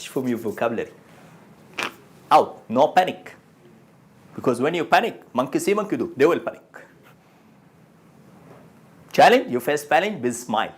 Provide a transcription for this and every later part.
flush from your vocabulary. Out, no panic. Because when you panic, monkey see, monkey do, they will panic. Challenge, you face challenge with smile.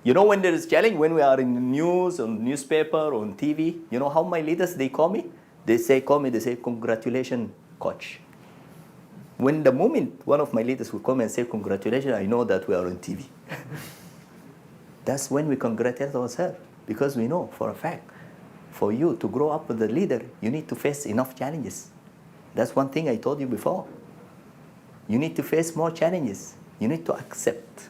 You know when there is challenge, when we are in the news, on newspaper, on TV, you know how my leaders, they call me? They say, congratulations, coach. When the moment one of my leaders will come and say, congratulations, I know that we are on TV. That's when we congratulate ourselves, because we know for a fact, for you to grow up as a leader, you need to face enough challenges. That's one thing I told you before. You need to face more challenges. You need to accept.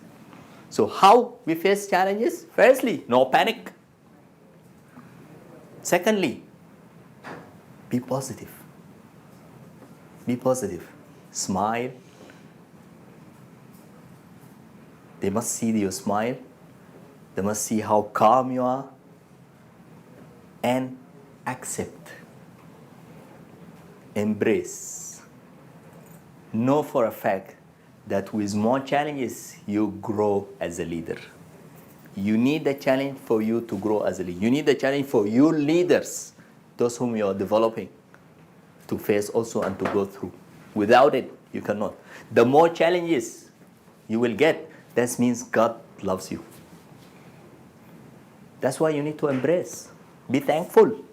So how we face challenges? Firstly, no panic. Secondly, be positive. Be positive. Smile. They must see your smile. They must see how calm you are. And accept. Embrace. Know for a fact that with more challenges, you grow as a leader. You need a challenge for you to grow as a leader. You need a challenge for your leaders, those whom you are developing, to face also and to go through. Without it, you cannot. The more challenges you will get, that means God loves you. That's why you need to embrace. Be thankful.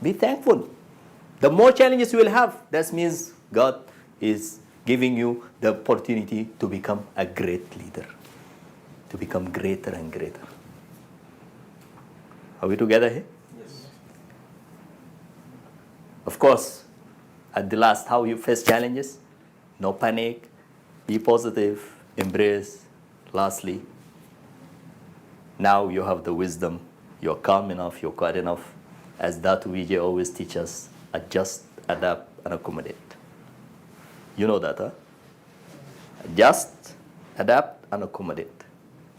Be thankful. The more challenges you will have, that means God is giving you the opportunity to become a great leader, to become greater and greater. Are we together here? Yes. Of course, at the last, how you face challenges? No panic, be positive, embrace. Lastly, now you have the wisdom, you're calm enough, you're quiet enough, as Datu Vijay always teaches, adjust, adapt, and accommodate. You know that, huh? Adjust, adapt, and accommodate.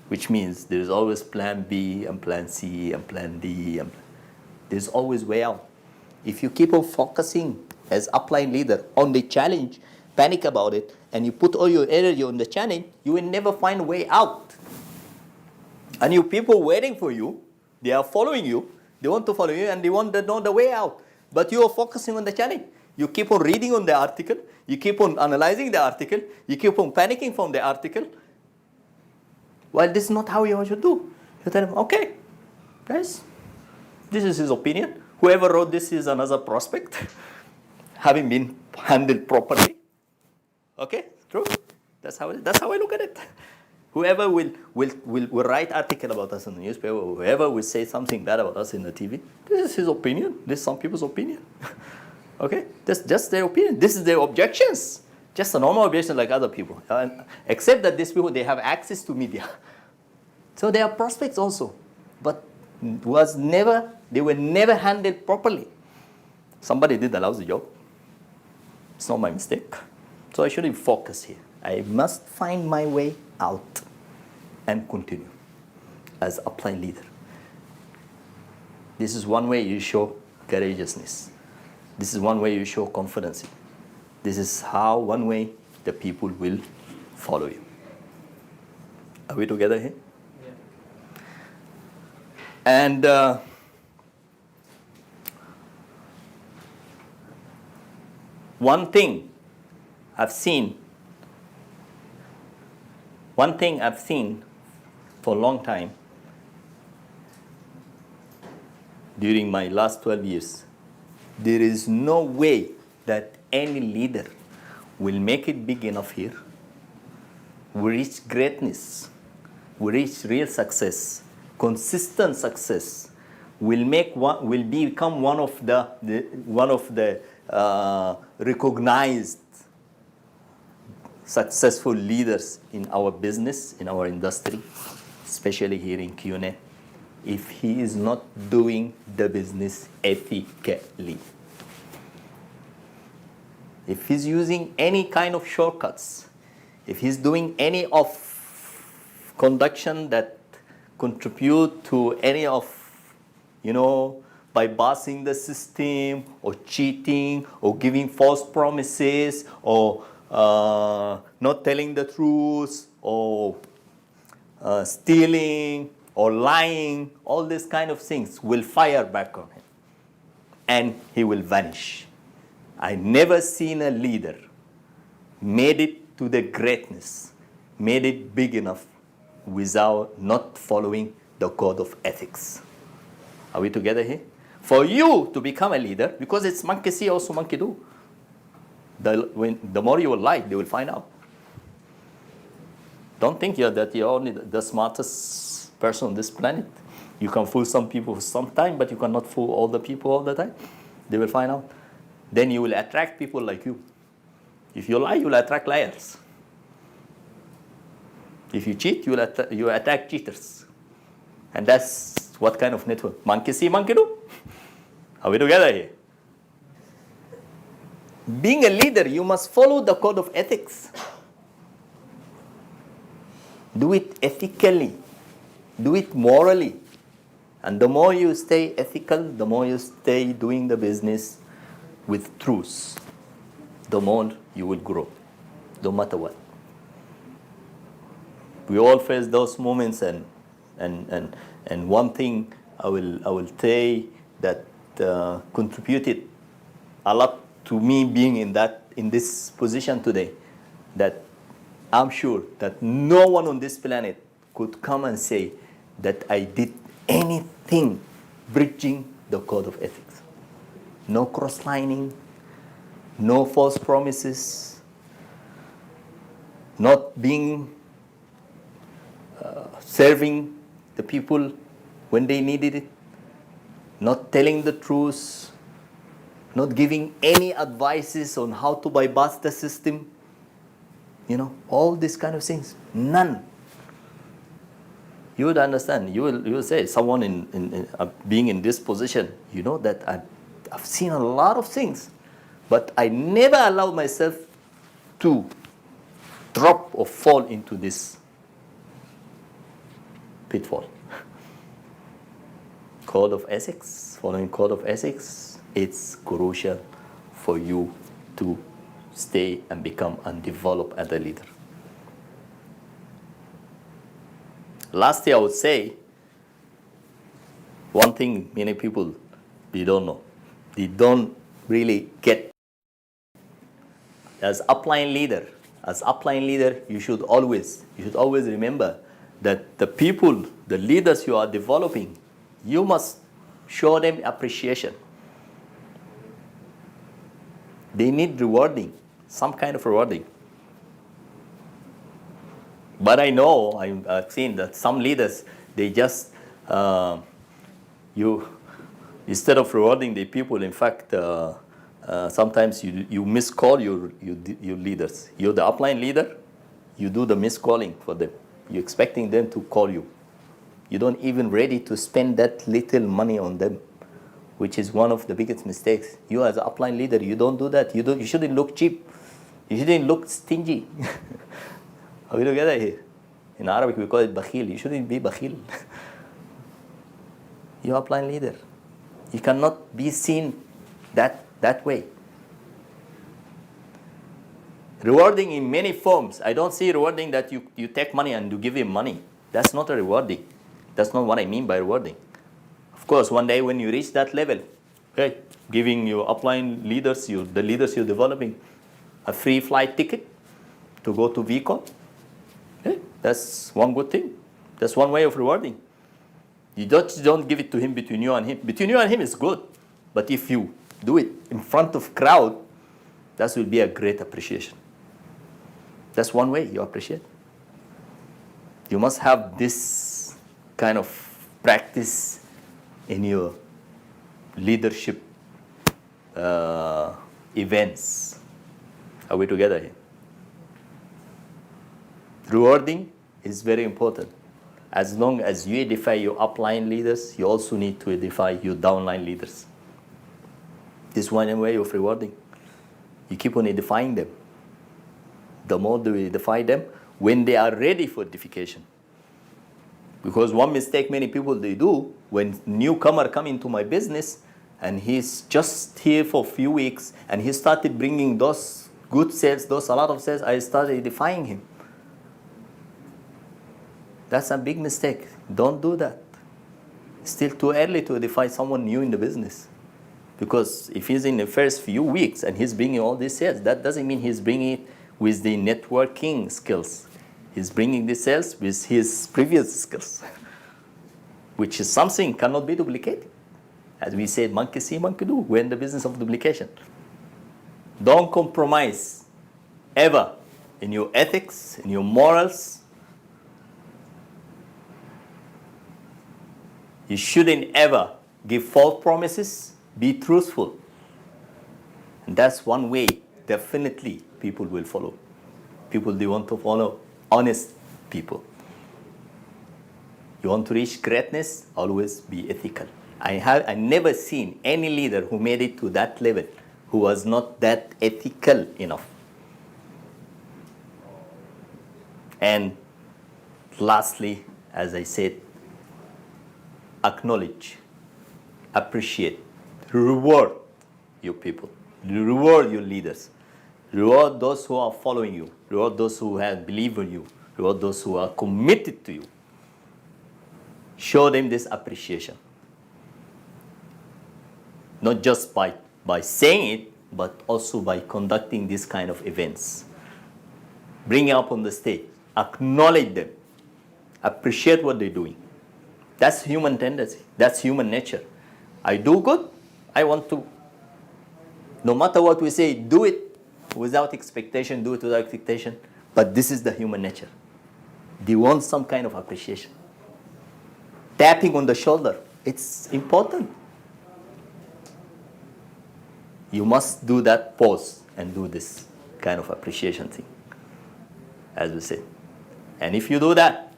Which means there is always plan B and plan C and plan D. And there's always way out. If you keep on focusing as upline leader on the challenge, panic about it, and you put all your energy on the challenge, you will never find a way out. And you people waiting for you, they are following you, they want to follow you, and they want to know the way out. But you are focusing on the challenge. You keep on reading on the article, you keep on analyzing the article, you keep on panicking from the article. Well, this is not how you should do. You tell him, okay, guys, this is his opinion. Whoever wrote this is another prospect, having been handled properly. Okay, true? That's how I look at it. Whoever will write article about us in the newspaper, or whoever will say something bad about us in the TV, this is his opinion. This is some people's opinion. Okay? That's just their opinion. This is their objections. Just a normal objection like other people. Except that these people, they have access to media. So they are prospects also. But they were never handled properly. Somebody did a lousy job. It's not my mistake. So I shouldn't focus here. I must find my way out and continue as upline leader. This is one way you show courageousness. This is one way you show confidence. This is how one way the people will follow you. Are we together here? Yeah. And one thing I've seen for a long time during my last 12 years, there is no way that any leader will make it big enough here, will reach greatness, will reach real success, consistent success, will become one of the recognized successful leaders in our business, in our industry, especially here in QNet, if he is not doing the business ethically. If he's using any kind of shortcuts, if he's doing any of conduction that contribute to any of, bypassing the system or cheating or giving false promises or not telling the truth or stealing or lying, all these kind of things will fire back on him. And he will vanish. I never seen a leader made it to the greatness, made it big enough without not following the code of ethics. Are we together here? For you to become a leader, because it's monkey see, also monkey do. The more you will lie, they will find out. Don't think that you're only the smartest person on this planet. You can fool some people for some time, but you cannot fool all the people all the time. They will find out. Then you will attract people like you. If you lie, you will attract liars. If you cheat, you will attack cheaters. And that's what kind of network? Monkey see, monkey do. Are we together here? Being a leader, you must follow the code of ethics. Do it ethically. Do it morally. And the more you stay ethical, the more you stay doing the business with truth, the more you will grow, no matter what. We all face those moments, and one thing I will say that contributed a lot to me being in this position today, that I'm sure that no one on this planet could come and say that I did anything breaching the code of ethics. No cross-lining, no false promises, not being serving the people when they needed it, not telling the truth, not giving any advices on how to bypass the system, all these kind of things. None. You would understand. You will say, someone in being in this position, that I've seen a lot of things, but I never allowed myself to drop or fall into this pitfall. Code of ethics, following code of ethics, it's crucial for you to stay and become and develop as a leader. Lastly, I would say, one thing many people, they don't know. They don't really get. As upline leader, you should always remember that the people, the leaders you are developing, you must show them appreciation. They need rewarding, some kind of rewarding. But I know, I've seen that some leaders, they just, instead of rewarding the people, in fact, sometimes you miscall your leaders. You're the upline leader, you do the miscalling for them. You're expecting them to call you. You don't even ready to spend that little money on them, which is one of the biggest mistakes. You as an upline leader, you don't do that. You shouldn't look cheap. You shouldn't look stingy. Are we together here? In Arabic, we call it bakhil. You shouldn't be bakhil. You're upline leader. You cannot be seen that way. Rewarding in many forms. I don't see rewarding that you take money and you give him money. That's not a rewarding. That's not what I mean by rewarding. Of course, one day when you reach that level, okay, giving your upline leaders, the leaders you're developing, a free flight ticket to go to VCon, okay, that's one good thing. That's one way of rewarding. You don't give it to him between you and him. Between you and him is good, but if you do it in front of crowd, that will be a great appreciation. That's one way you appreciate. You must have this kind of practice in your leadership events. Are we together here? Rewarding is very important. As long as you edify your upline leaders, you also need to edify your downline leaders. This is one way of rewarding. You keep on edifying them. The more you edify them, when they are ready for edification. Because one mistake many people they do, when newcomer come into my business and he's just here for a few weeks and he started bringing those good sales, a lot of sales, I started edifying him. That's a big mistake. Don't do that. It's still too early to define someone new in the business. Because if he's in the first few weeks and he's bringing all these sales, that doesn't mean he's bringing it with the networking skills. He's bringing the sales with his previous skills, which is something cannot be duplicated. As we said, monkey see, monkey do. We're in the business of duplication. Don't compromise ever in your ethics, in your morals. You shouldn't ever give false promises. Be truthful. And that's one way, definitely, people will follow. People, they want to follow honest people. You want to reach greatness, always be ethical. I never seen any leader who made it to that level who was not that ethical enough. And lastly, as I said, acknowledge, appreciate, reward your people, reward your leaders, reward those who are following you, reward those who have believed in you, reward those who are committed to you. Show them this appreciation. Not just by saying it, but also by conducting this kind of events. Bring it up on the stage. Acknowledge them. Appreciate what they're doing. That's human tendency. That's human nature. I do good. I want to, no matter what we say, do it without expectation, do it without expectation. But this is the human nature. They want some kind of appreciation. Tapping on the shoulder, it's important. You must do that pause and do this kind of appreciation thing, as we said. And if you do that,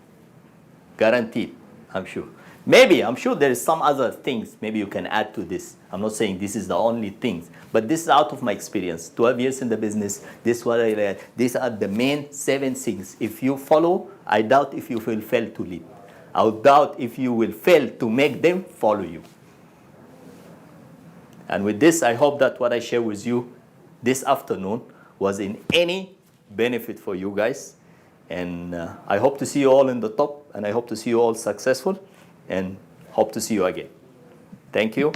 guaranteed, I'm sure. Maybe, I'm sure there is some other things maybe you can add to this. I'm not saying this is the only things, but this is out of my experience. 12 years in the business, this is what I read. These are the main 7 things. If you follow, I doubt if you will fail to lead. I doubt if you will fail to make them follow you. And with this, I hope that what I share with you this afternoon was in any benefit for you guys. And I hope to see you all in the top, and I hope to see you all successful, and hope to see you again. Thank you.